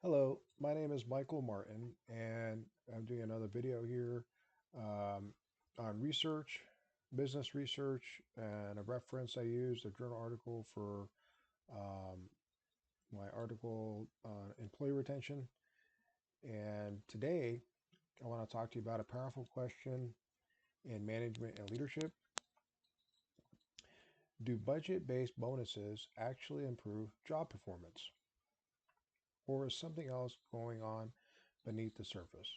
Hello, my name is Michael Martin, and I'm doing another video here um, on research, business research, and a reference I used, a journal article for um, my article on employee retention. And today, I want to talk to you about a powerful question in management and leadership. Do budget-based bonuses actually improve job performance, or is something else going on beneath the surface?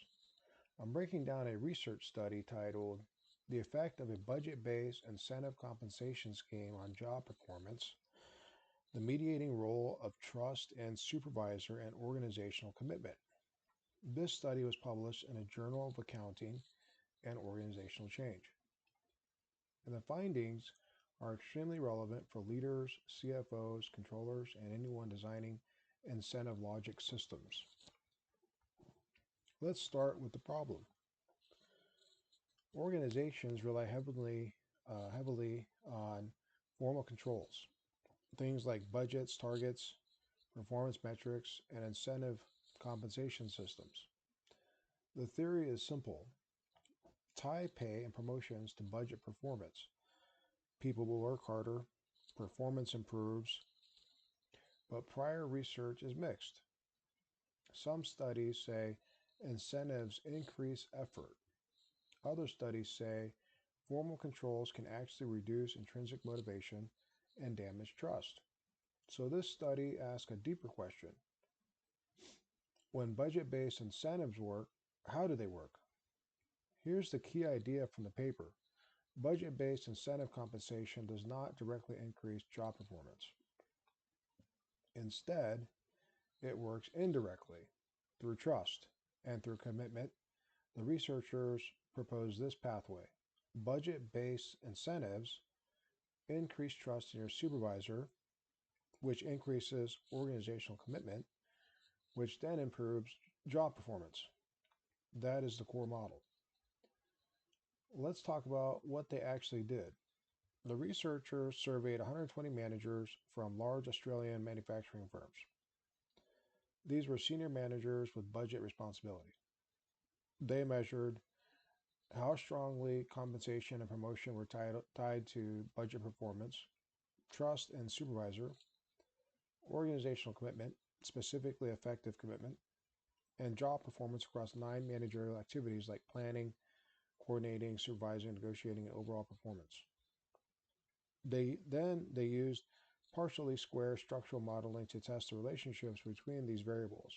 I'm breaking down a research study titled The Effect of a Budget-Based Incentive Compensation Scheme on Job Performance, the Mediating Role of Trust and Supervisor and Organizational Commitment. This study was published in a Journal of Accounting and Organizational Change. And the findings are extremely relevant for leaders, CFOs, controllers, and anyone designing incentive logic systems. Let's start with the problem. Organizations rely heavily on formal controls, things like budgets, targets, performance metrics, and incentive compensation systems. The theory is simple. Tie pay and promotions to budget performance. People will work harder, performance improves, but prior research is mixed. Some studies say incentives increase effort. Other studies say formal controls can actually reduce intrinsic motivation and damage trust. So this study asks a deeper question. When budget-based incentives work, how do they work? Here's the key idea from the paper. Budget-based incentive compensation does not directly increase job performance. Instead, it works indirectly through trust and through commitment. The researchers propose this pathway. Budget-based incentives increase trust in your supervisor, which increases organizational commitment, which then improves job performance. That is the core model. Let's talk about what they actually did. The researchers surveyed 120 managers from large Australian manufacturing firms. These were senior managers with budget responsibility. They measured how strongly compensation and promotion were tied to budget performance, trust in supervisor, organizational commitment, specifically effective commitment, and job performance across 9 managerial activities like planning, coordinating, supervising, negotiating, and overall performance. They used partially square structural modeling to test the relationships between these variables.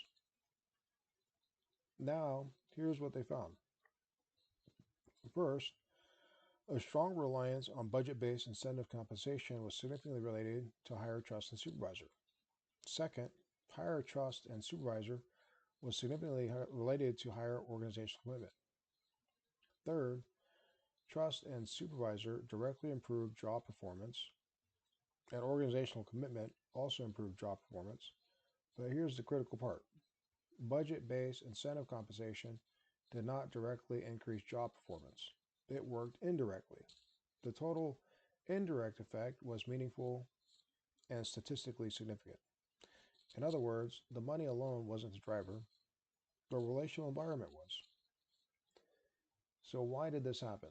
Now, here's what they found. First, a strong reliance on budget-based incentive compensation was significantly related to higher trust in supervisor. Second, higher trust in supervisor was significantly related to higher organizational commitment. Third, trust and supervisor directly improved job performance, and organizational commitment also improved job performance. But here's the critical part. Budget-based incentive compensation did not directly increase job performance. It worked indirectly. The total indirect effect was meaningful and statistically significant. In other words, the money alone wasn't the driver, the relational environment was. So why did this happen?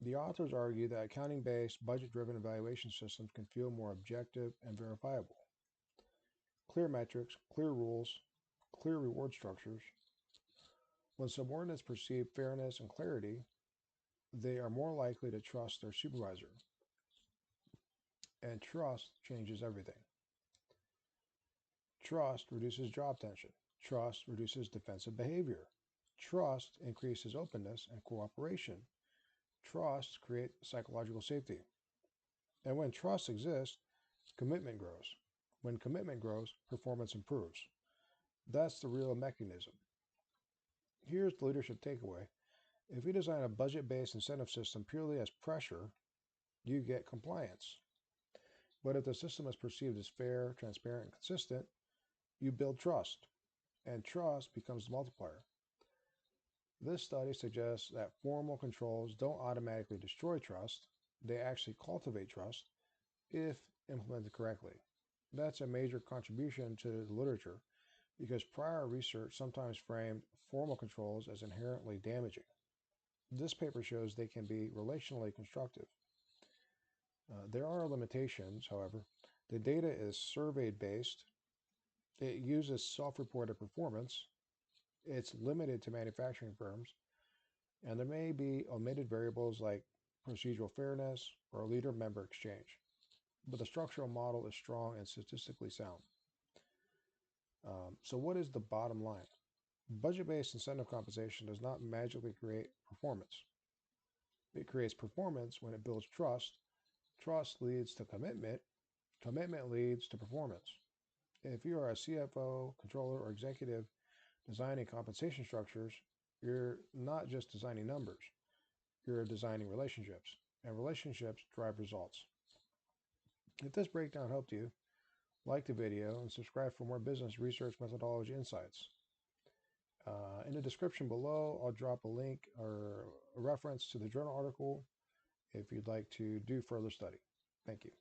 The authors argue that accounting-based, budget-driven evaluation systems can feel more objective and verifiable. Clear metrics, clear rules, clear reward structures. When subordinates perceive fairness and clarity, they are more likely to trust their supervisor. And trust changes everything. Trust reduces job tension. Trust reduces defensive behavior. Trust increases openness and cooperation. Trust creates psychological safety. And when trust exists, commitment grows. When commitment grows, performance improves. That's the real mechanism. Here's the leadership takeaway. If you design a budget-based incentive system purely as pressure, you get compliance. But if the system is perceived as fair, transparent, and consistent, you build trust, and trust becomes the multiplier. This study suggests that formal controls don't automatically destroy trust, they actually cultivate trust if implemented correctly. That's a major contribution to the literature. because prior research sometimes framed formal controls as inherently damaging. This paper shows they can be relationally constructive. There are limitations, however. The data is survey-based. It uses self-reported performance. It's limited to manufacturing firms, and there may be omitted variables like procedural fairness or leader-member exchange. But the structural model is strong and statistically sound. So what is the bottom line? Budget-based incentive compensation does not magically create performance. It creates performance when it builds trust. Trust leads to commitment. Commitment leads to performance. If you are a CFO, controller, or executive designing compensation structures, you're not just designing numbers, you're designing relationships, and relationships drive results. If this breakdown helped you, like the video and subscribe for more business research methodology insights. In the description below, I'll drop a link or a reference to the journal article if you'd like to do further study. Thank you.